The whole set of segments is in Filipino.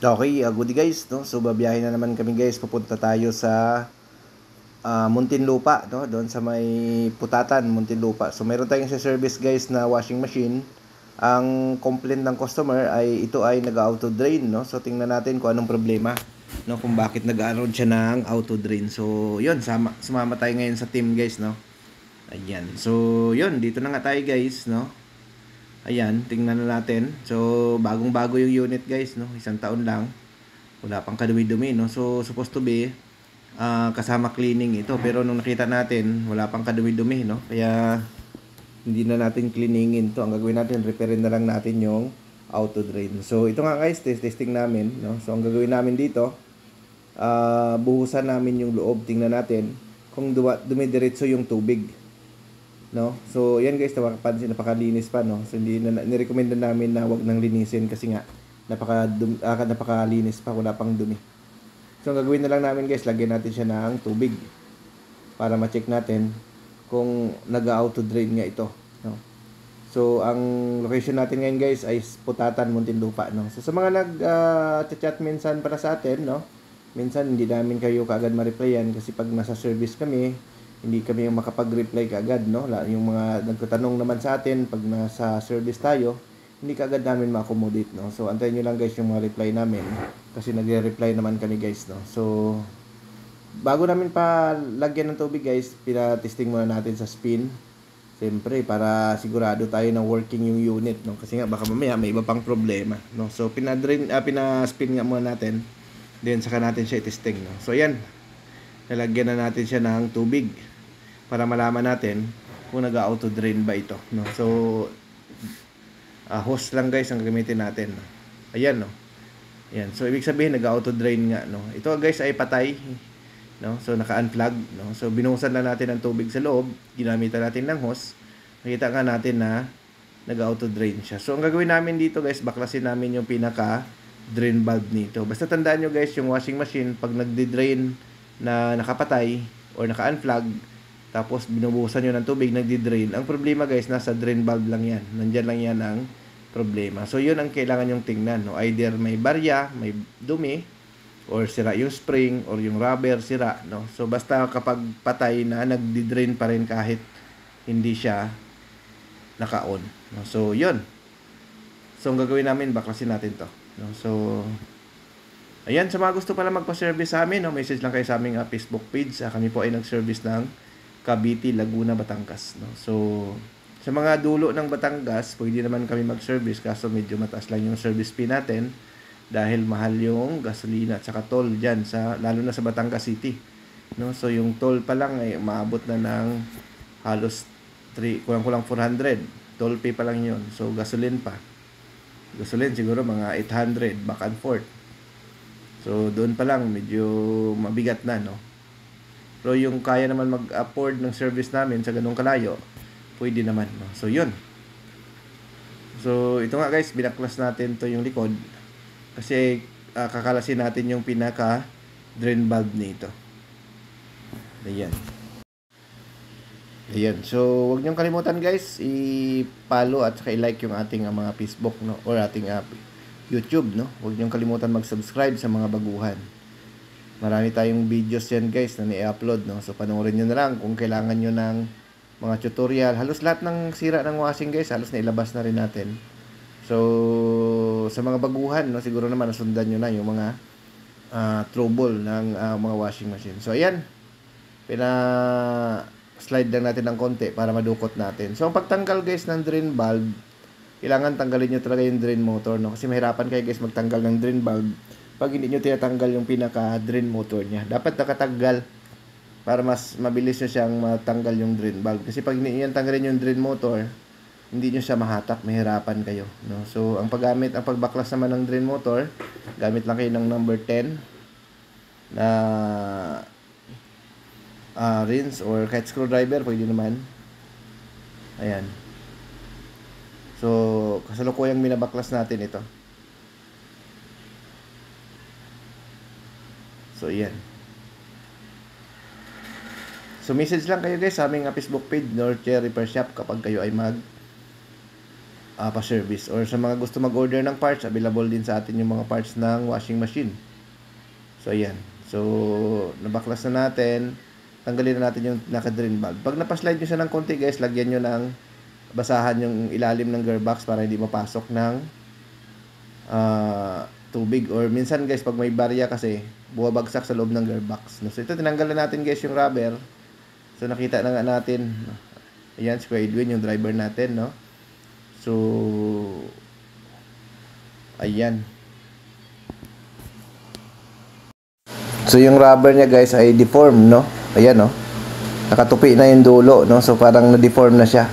Okay, good guys, no? So babiyahe na naman kami guys, pupunta tayo sa Muntinlupa, no? Doon sa may Putatan, Muntinlupa. So meron tayong sa service guys na washing machine. Ang complaint ng customer ay ito ay nag-auto drain, no? So tingnan natin kung anong problema, no? Kung bakit nag-around siya ng auto drain. So 'yun, sumama tayo ngayon sa team guys, no? Ayan. So 'yun, dito na nga tayo guys, no? Ayan, tingnan na natin. So bagong-bago yung unit guys, no? Isang taon lang. Wala pang kadumi-dumi, no? So supposed to be kasama cleaning ito, pero nung nakita natin wala pang kadumi-dumi, no? Kaya hindi na natin cleaningin to. Ang gagawin natin, repairin na lang natin yung auto drain. So ito nga guys, testing namin, no? So ang gagawin namin dito, buhusan namin yung loob. Tingnan natin kung dumidiretso yung tubig, no? So yan guys, napapansin, napakalinis pa, no? So hindi na nirekomenda namin na wag nang linisin kasi nga napakalinis pa, wala pang dumi. So ang gagawin na lang namin guys, lagyan natin siya ng tubig para ma-check natin kung nag-auto drain nga ito, no? So ang location natin ngayon guys ay Putatan, Muntinlupa, no? So sa mga chat minsan para sa atin, no? Minsan hindi namin kayo kaagad ma-replyan kasi pag nasa service kami, hindi kami yung makapag-reply kaagad, no? Yung mga nagtatanong naman sa atin pag nasa service tayo, hindi kaagad namin ma-accommodate, no? So antayin nyo lang guys yung mga reply namin kasi nagre-reply naman kami guys, no? So bago namin pa lagyan ng tubig guys, pinatesting muna natin sa spin. Siyempre, para sigurado tayo na working yung unit, no? Kasi nga baka mamaya may iba pang problema, no? So pina-spin nga muna natin. Then saka natin siya i-testing, no? So ayan, nalagyan na natin siya ng tubig para malaman natin kung nag-auto drain ba ito, no? So hose lang guys ang gagamitin natin, no? Ayan, no? Ayan. So ibig sabihin nag-auto drain nga, no? Ito guys ay patay, no? So naka-unplug, no? So binuhusan na natin ang tubig sa loob, ginamitan natin ng hose. Nakita nga natin na nag-auto drain siya. So ang gagawin namin dito guys, baklasin namin yung pinaka drain valve nito. Basta tandaan nyo guys, yung washing machine pag nagdi-drain na nakapatay or naka-unplug, tapos binubuhusan nyo ng tubig, nagdi-drain. Ang problema guys, nasa drain valve lang yan. Nandyan lang yan ang problema. So yun ang kailangan yung tingnan, no? Either may barya, may dumi, or sira yung spring, or yung rubber sira, no? So basta kapag patay na, nagdi-drain pa rin kahit hindi siya naka-on, no? So yun. So ang gagawin namin, baklasin natin to, no? So ayan, sa mga gusto pala magpa-service sa amin, no? Message lang kayo sa aming Facebook page. Kami po ay nag-service ng Cavite, Laguna, Batangas, no? So sa mga dulo ng Batangas, pwede naman kami mag-service kaso medyo mataas lang yung service fee natin dahil mahal yung gasolina at saka toll diyan sa lalo na sa Batangas City, no? So yung toll pa lang ay maabot na ng halos kulang-kulang 400. Toll fee pa lang 'yon. So gasoline pa. Gasoline siguro mga 800 back and forth. So doon pa lang medyo mabigat na, no? Pero yung kaya naman mag-afford ng service namin sa ganung kalayo, pwede naman, no? So yun. So ito nga guys, binaklas natin to yung likod kasi kakalasin natin yung pinaka drain valve nito. Ayan. Ayan. So wag niyong kalimutan guys, i-follow at saka i-like yung ating mga Facebook, no, or ating YouTube, no. Wag niyong kalimutan mag-subscribe sa mga baguhan. Marami tayong videos yan guys na ni-upload, no. So panoorin niyo na lang kung kailangan niyo ng mga tutorial. Halos lahat ng sira ng washing guys, halos nailabas na rin natin. So sa mga baguhan, no, siguro naman nasundan niyo na yung mga trouble ng mga washing machine. So ayan, slide lang natin ng konti para madukot natin. So ang pagtanggal guys ng drain valve, kailangan tanggalin nyo talaga yung drain motor, no? Kasi mahirapan kayo guys magtanggal ng drain valve pag hindi nyo tinatanggal yung pinaka drain motor nya. Dapat nakatanggal para mas mabilis nyo siyang matanggal yung drain valve. Kasi pag hindi nyo tanggalin yung drain motor, hindi nyo siya mahatak, mahirapan kayo, no? So ang pagbaklas naman ng drain motor, gamit lang kayo ng number 10 na rinse or kahit screwdriver, pwede naman. Ayan. So kasalukuyang binabaklas natin ito. So ayan. So message lang kayo guys sa aming Facebook page, Norche Repair Shop, kapag kayo ay pa-service. Or sa mga gusto mag-order ng parts, available din sa atin yung mga parts ng washing machine. So ayan. So nabaklas na natin. Tanggalin na natin yung naka-drain valve. Pag napaslide nyo siya ng konti guys, lagyan nyo ng basahan yung ilalim ng gearbox para hindi mapasok ng tubig. Or minsan guys, pag may barya kasi, buwabagsak sa loob ng gearbox. So ito, tinanggal na natin guys yung rubber. So nakita na nga natin. Ayan, si Kuya Edwin, yung driver natin, no? So ayan. So yung rubber niya guys ay deform, no? Ayan, no? Nakatupi na yung dulo, no? So parang na-deform na siya.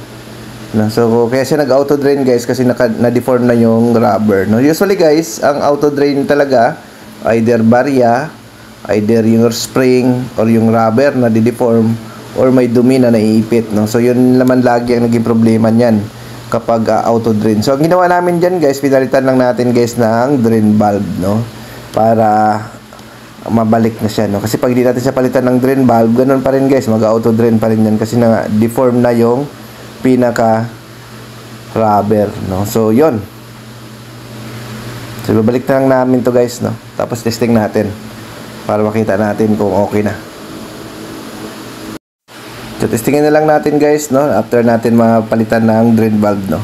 No? So kaya siya nag-auto drain guys kasi na-deform na yung rubber, no? Usually guys, ang auto drain talaga either barya, either yung spring or yung rubber na di-deform or may dumi na naiipit, no? So yun naman lagi ang naging problema niyan kapag auto drain. So ang ginawa namin diyan guys, pinalitan lang natin guys ng drain valve, no? Para mabalik na siya, no? Kasi pag hindi natin siya palitan ng drain valve, ganun pa rin guys, mag-auto drain pa rin yan kasi na deform na yung pinaka rubber, no? So yun. So babalik na lang namin to guys, no? Tapos testing natin para makita natin kung okay na. So testingin na lang natin guys, no? After natin mapalitan ng drain valve, no?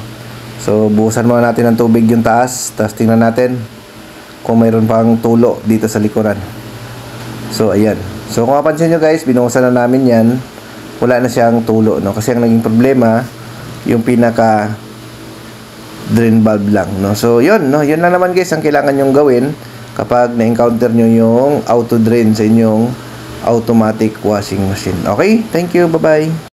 So buhusan muna natin ng tubig yung taas, tapos tingnan natin kung mayroon pang tulo dito sa likuran. So ayan. So kung mapansin nyo guys, binuhusan na namin yan. Wala na siyang tulo, no? Kasi ang naging problema yung pinaka drain valve lang, no? So yun, no? Yun lang naman guys ang kailangan nyong gawin kapag na-encounter nyo yung auto drain sa inyong automatic washing machine. Okay? Thank you. Bye-bye.